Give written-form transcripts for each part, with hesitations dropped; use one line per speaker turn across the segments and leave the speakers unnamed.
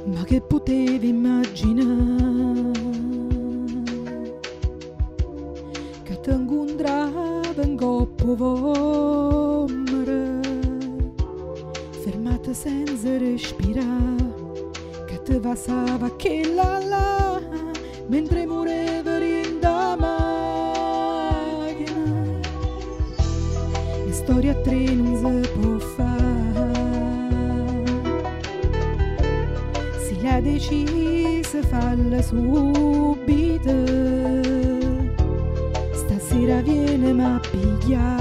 Ma che potevi immaginare che ti incontrava in coppa vomere, fermata senza respirare, che ti passava che là mentre moreva in da macchina. La storia a tre non si può fare, si l'ha decisa falla subito. Stasera viene ma piglia,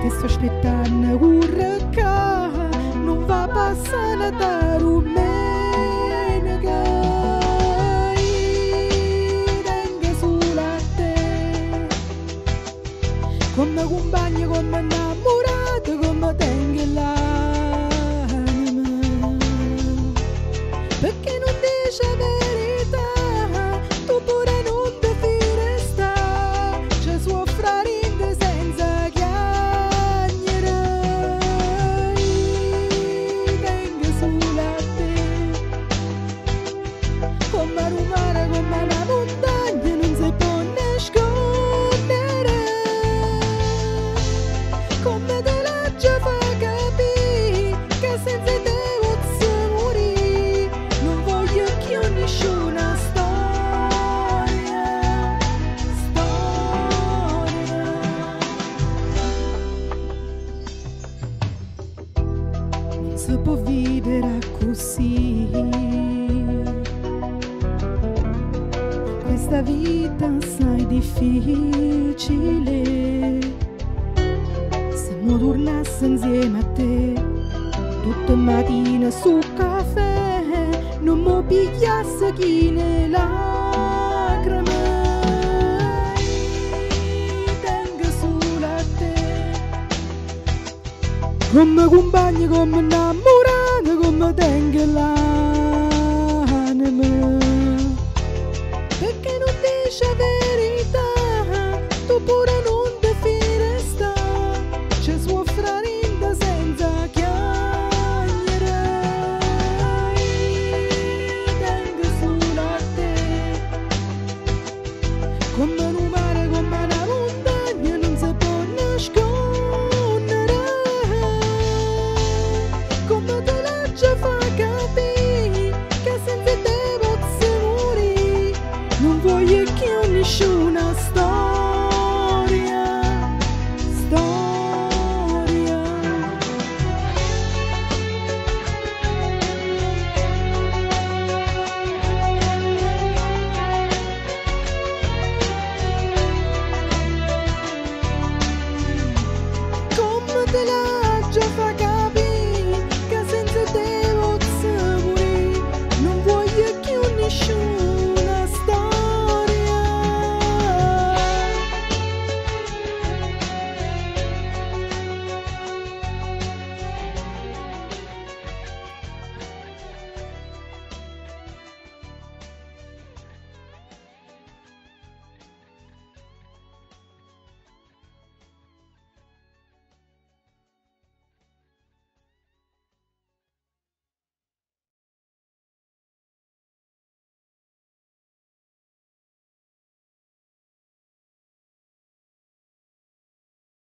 ti sto aspettando urca, non va passare da domenica. Tengo sulla te, come compagno, come innamorato, come tengo l'anima, perché non dice la verità, tu pure non ti fidi sta, ci soffrire senza chiagnere. Tengo sulla te, come un mare, come una montagna, non si può nascondere, come te la già fa capire che senza te posso morire. Non voglio più nessuna storia. Non si può vivere così, questa vita assai difficile. Se non tornassi insieme a te tutte mattine su caffè, non mi pigliasse chi ne lacrime. Tengo sulla te, come compagno, come innamorato, come tengo l'anima, perché non dice vero.